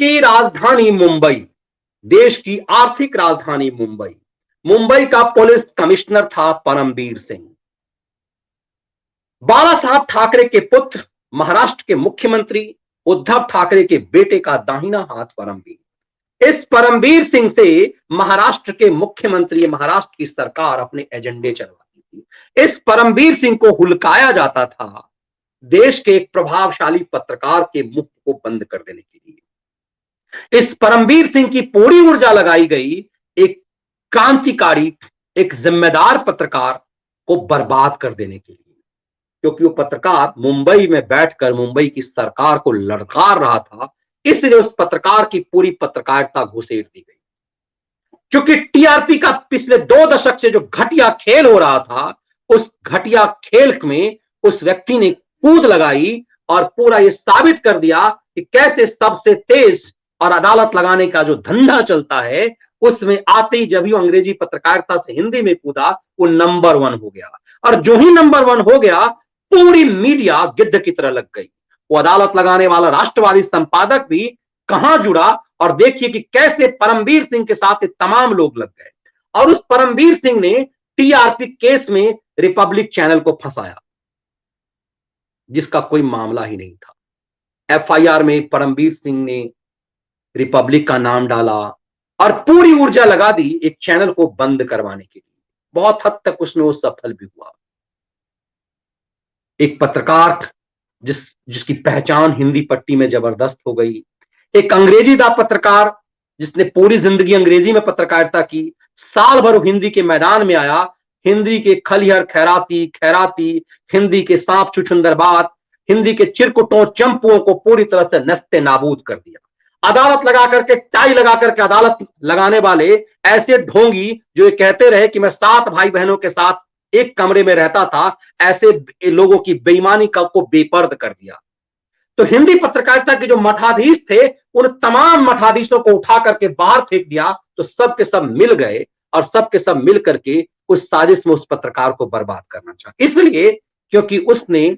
की राजधानी मुंबई, देश की आर्थिक राजधानी मुंबई, मुंबई का पुलिस कमिश्नर था परमबीर सिंह। बाला साहब ठाकरे के पुत्र, महाराष्ट्र के मुख्यमंत्री उद्धव ठाकरे के बेटे का दाहिना हाथ परमबीर। इस परमबीर सिंह से महाराष्ट्र के मुख्यमंत्री, महाराष्ट्र की सरकार अपने एजेंडे चलवाती थी। इस परमबीर सिंह को हुलकाया जाता था देश के एक प्रभावशाली पत्रकार के मुख को बंद कर देने के लिए। इस परमबीर सिंह की पूरी ऊर्जा लगाई गई एक क्रांतिकारी, एक जिम्मेदार पत्रकार को बर्बाद कर देने के लिए, क्योंकि वो पत्रकार मुंबई में बैठकर मुंबई की सरकार को ललकार रहा था, इसलिए उस पत्रकार की पूरी पत्रकारिता घुसेड़ दी गई। क्योंकि टीआरपी का पिछले 2 दशक से जो घटिया खेल हो रहा था, उस घटिया खेल में उस व्यक्ति ने कूद लगाई और पूरा ये साबित कर दिया कि कैसे सबसे तेज और अदालत लगाने का जो धंधा चलता है, उसमें आते ही जब ही अंग्रेजी पत्रकारिता से हिंदी में कूदा, वो नंबर 1 हो गया। और जो ही नंबर 1 हो गया, पूरी मीडिया गिद्ध की तरह लग गई। वो अदालत लगाने वाला राष्ट्रवादी संपादक भी कहां जुड़ा, और देखिए कि कैसे परमबीर सिंह के साथ तमाम लोग लग गए। और उस परमबीर सिंह ने टीआरपी केस में रिपब्लिक चैनल को फंसाया, जिसका कोई मामला ही नहीं था। एफआईआर में परमबीर सिंह ने रिपब्लिक का नाम डाला और पूरी ऊर्जा लगा दी एक चैनल को बंद करवाने के लिए। बहुत हद तक उसमें वो सफल भी हुआ। एक पत्रकार जिसकी पहचान हिंदी पट्टी में जबरदस्त हो गई, एक अंग्रेजीदा पत्रकार जिसने पूरी जिंदगी अंग्रेजी में पत्रकारिता की, साल भर हिंदी के मैदान में आया, हिंदी के खलिहर खैराती खैराती, हिंदी के सांप छुछुंदर बात, हिंदी के चिरकुटों चंपुओं को पूरी तरह से नस्ते नाबूद कर दिया। अदालत लगा करके, टाई लगा करके अदालत लगाने वाले ऐसे ढोंगी जो ये कहते रहे कि मैं 7 भाई बहनों के साथ एक कमरे में रहता था, ऐसे लोगों की बेईमानी को बेपर्द कर दिया। तो हिंदी पत्रकारिता के जो मठाधीश थे, उन तमाम मठाधीशों को उठा करके बाहर फेंक दिया। तो सब के सब मिल गए और सब के सब मिल करके उस साजिश में उस पत्रकार को बर्बाद करना चाहा, इसलिए क्योंकि उसने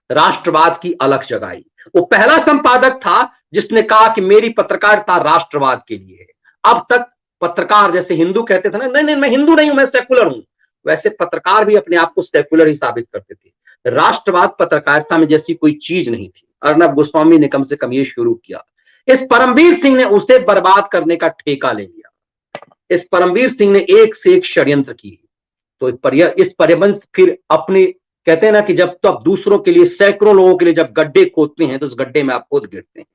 राष्ट्रवाद की अलख जगाई। वो पहला संपादक था जिसने कहा कि मेरी पत्रकारिता राष्ट्रवाद के लिए है। अब तक पत्रकार जैसे हिंदू कहते थे ना, नहीं नहीं मैं हिंदू नहीं हूं, मैं सेकुलर हूं, वैसे पत्रकार भी अपने आप को सेकुलर ही साबित करते थे। राष्ट्रवाद पत्रकारिता में जैसी कोई चीज नहीं थी। अर्नब गोस्वामी ने कम से कम ये शुरू किया। इस परमबीर सिंह ने उसे बर्बाद करने का ठेका ले लिया। इस परमबीर सिंह ने एक से एक षड्यंत्र किए। तो इस परिवंश फिर अपने कहते हैं ना कि जब तो आप दूसरों के लिए, सैकड़ों लोगों के लिए जब गड्ढे खोदते हैं, तो उस गड्ढे में आप खुद गिरते हैं।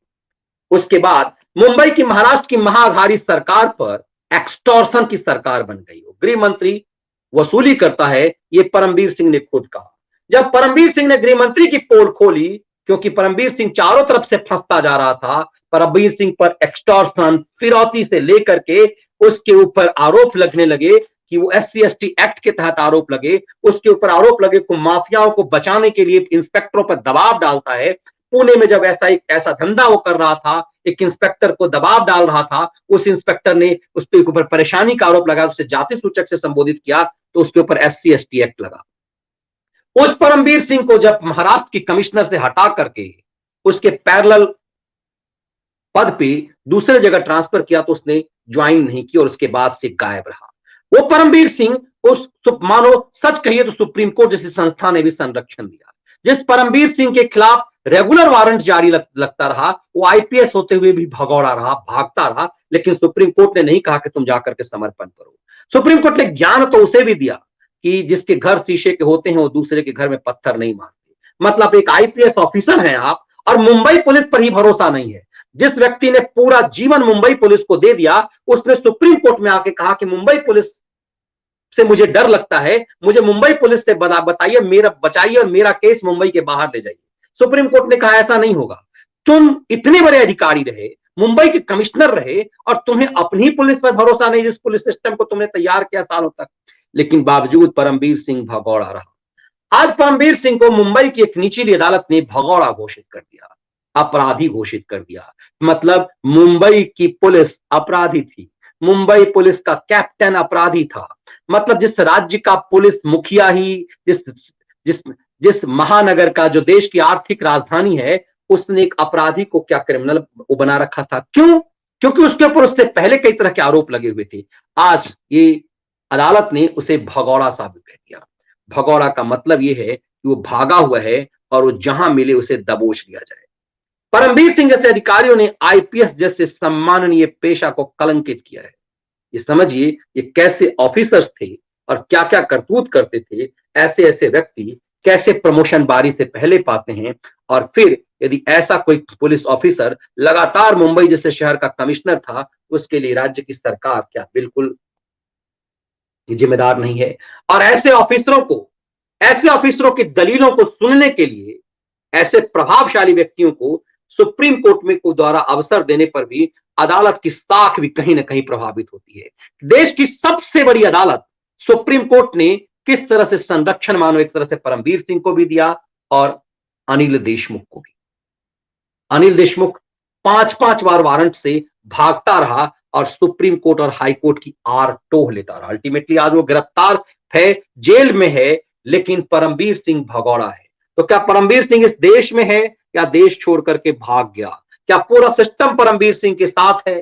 उसके बाद मुंबई की, महाराष्ट्र की महाआघाड़ी सरकार पर एक्सटॉर्शन की सरकार बन गई। गृह मंत्री वसूली करता है, ये परमबीर सिंह ने खुद कहा। जब परमबीर सिंह ने गृह मंत्री की पोल खोली, क्योंकि परमबीर सिंह चारों तरफ से फंसता जा रहा था, परमबीर सिंह पर एक्सटॉर्शन, फिरौती से लेकर के उसके ऊपर आरोप लगने लगे कि वो SC/ST एक्ट के तहत आरोप लगे, उसके ऊपर आरोप लगे कि माफियाओं को बचाने के लिए इंस्पेक्टरों पर दबाव डालता है। पुणे में जब ऐसा धंधा वो कर रहा था, एक इंस्पेक्टर को दबाव डाल रहा था, उस इंस्पेक्टर ने उसके ऊपर परेशानी का आरोप लगा, उसे जाति सूचक से संबोधित किया, तो उसके ऊपर SC/ST एक्ट लगा। उस परमबीर सिंह को जब महाराष्ट्र की कमिश्नर से हटा करके उसके पैरेलल पद पे दूसरे जगह ट्रांसफर किया, तो उसने ज्वाइन नहीं की और उसके बाद से गायब रहा। वो परमबीर सिंह, उस मानो सच कहिए तो सुप्रीम कोर्ट जैसी संस्था ने भी संरक्षण दिया। जिस परमबीर सिंह के खिलाफ रेगुलर वारंट जारी लगता रहा, वो IPS होते हुए भी भगौड़ा रहा, भागता रहा, लेकिन सुप्रीम कोर्ट ने नहीं कहा कि तुम जाकर के समर्पण करो। सुप्रीम कोर्ट ने ज्ञान तो उसे भी दिया कि जिसके घर शीशे के होते हैं वो दूसरे के घर में पत्थर नहीं मारते। मतलब एक IPS ऑफिसर हैं आप और मुंबई पुलिस पर ही भरोसा नहीं है। जिस व्यक्ति ने पूरा जीवन मुंबई पुलिस को दे दिया, उसने सुप्रीम कोर्ट में आके कहा कि मुंबई पुलिस से मुझे डर लगता है, मुझे मुंबई पुलिस से बताइए, मेरा बचाइए और मेरा केस मुंबई के बाहर ले जाइए। सुप्रीम कोर्ट ने कहा ऐसा नहीं होगा, तुम इतने बड़े अधिकारी रहे, मुंबई के कमिश्नर रहे, और तुम्हें अपनी पुलिस पर भरोसा नहीं, जिस पुलिस सिस्टम को तुमने तैयार किया सालों तक। लेकिन बावजूद परमबीर सिंह भगौड़ा रहा। आज परमबीर सिंह को मुंबई की एक निचली अदालत ने भगौड़ा घोषित कर दिया, अपराधी घोषित कर दिया। मतलब मुंबई की पुलिस अपराधी थी, मुंबई पुलिस का कैप्टन अपराधी था। मतलब जिस राज्य का पुलिस मुखिया ही, जिस महानगर का जो देश की आर्थिक राजधानी है, उसने एक अपराधी को क्या क्रिमिनल बना रखा था। क्यों? क्योंकि उसके ऊपर उससे पहले कई तरह के आरोप लगे हुए थे। आज ये अदालत ने उसे भगौड़ा साबित कर दिया। भगौड़ा का मतलब यह है कि वो भागा हुआ है और वो जहां मिले उसे दबोच लिया जाए। परमबीर सिंह जैसे अधिकारियों ने आईपीएस जैसे सम्माननीय पेशा को कलंकित किया है। ये समझिए ये कैसे ऑफिसर्स थे और क्या क्या करतूत करते थे। ऐसे ऐसे व्यक्ति कैसे प्रमोशन बारी से पहले पाते हैं, और फिर यदि ऐसा कोई पुलिस ऑफिसर लगातार मुंबई जैसे शहर का कमिश्नर था, उसके लिए राज्य की सरकार क्या बिल्कुल जिम्मेदार नहीं है। और ऐसे ऑफिसरों की दलीलों को सुनने के लिए ऐसे प्रभावशाली व्यक्तियों को सुप्रीम कोर्ट में को द्वारा अवसर देने पर भी अदालत की साख भी कहीं ना कहीं प्रभावित होती है। देश की सबसे बड़ी अदालत सुप्रीम कोर्ट ने किस तरह से संरक्षण मानो एक तरह से परमबीर सिंह को भी दिया और अनिल देशमुख को भी। अनिल देशमुख 5-5 बार वारंट से भागता रहा और सुप्रीम कोर्ट और हाई कोर्ट की आर टोह लेता रहा। अल्टीमेटली आज वो गिरफ्तार है, जेल में है, लेकिन परमबीर सिंह भगौड़ा है। तो क्या परमबीर सिंह इस देश में है या देश छोड़ करके भाग गया? क्या पूरा सिस्टम परमबीर सिंह के साथ है?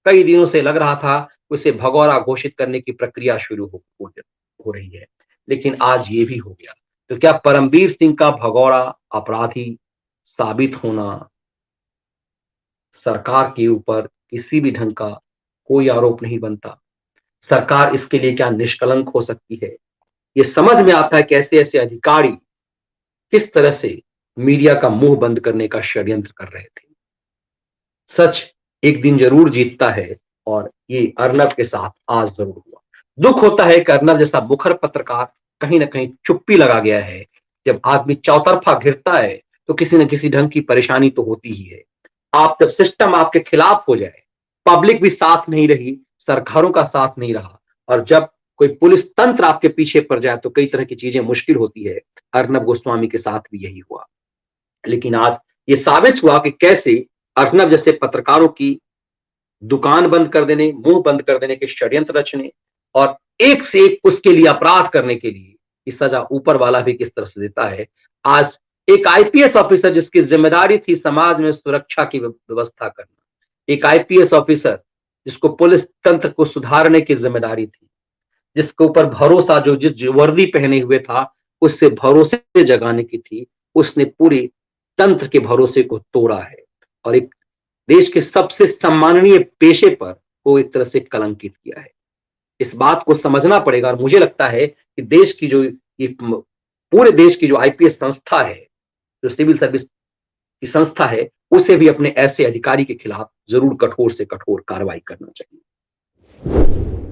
कई दिनों से लग रहा था उसे भगौड़ा घोषित करने की प्रक्रिया शुरू हो रही है, लेकिन आज ये भी हो गया। तो क्या परमबीर सिंह का भगौड़ा अपराधी साबित होना सरकार के ऊपर किसी भी ढंग का कोई आरोप नहीं बनता? सरकार इसके लिए क्या निष्कलंक हो सकती है? ये समझ में आता है कि ऐसे ऐसे अधिकारी किस तरह से मीडिया का मुंह बंद करने का षड्यंत्र कर रहे थे। सच एक दिन जरूर जीतता है और ये अर्नब के साथ आज जरूर हुआ। दुख होता है कि अर्नब जैसा मुखर पत्रकार कहीं ना कहीं चुप्पी लगा गया है। जब आदमी चौतरफा घिरता है तो किसी न किसी ढंग की परेशानी तो होती ही है। आप जब सिस्टम आपके खिलाफ हो जाए, पब्लिक भी साथ नहीं रही, सरकारों का साथ नहीं रहा, और जब कोई पुलिस तंत्र आपके पीछे पड़ जाए तो कई तरह की चीजें मुश्किल होती है। अर्नब गोस्वामी के साथ भी यही हुआ। लेकिन आज ये साबित हुआ कि कैसे अर्नब जैसे पत्रकारों की दुकान बंद कर देने, मुंह बंद कर देने के षड्यंत्र रचने और एक से एक उसके लिए अपराध करने के लिए की सजा ऊपर वाला भी किस तरह से देता है। आज एक आईपीएस ऑफिसर जिसकी जिम्मेदारी थी समाज में सुरक्षा की व्यवस्था करना, एक आईपीएस ऑफिसर जिसको पुलिस तंत्र को सुधारने की जिम्मेदारी थी, जिसके ऊपर भरोसा जो जिस वर्दी पहने हुए था उससे भरोसे जगाने की थी, उसने पूरे तंत्र के भरोसे को तोड़ा है और एक देश के सबसे सम्माननीय पेशे पर वो एक तरह से कलंकित किया है। इस बात को समझना पड़ेगा और मुझे लगता है कि देश की जो ये पूरे देश की जो आईपीएस संस्था है, जो सिविल सर्विस की संस्था है, उसे भी अपने ऐसे अधिकारी के खिलाफ जरूर कठोर से कठोर कार्रवाई करना चाहिए।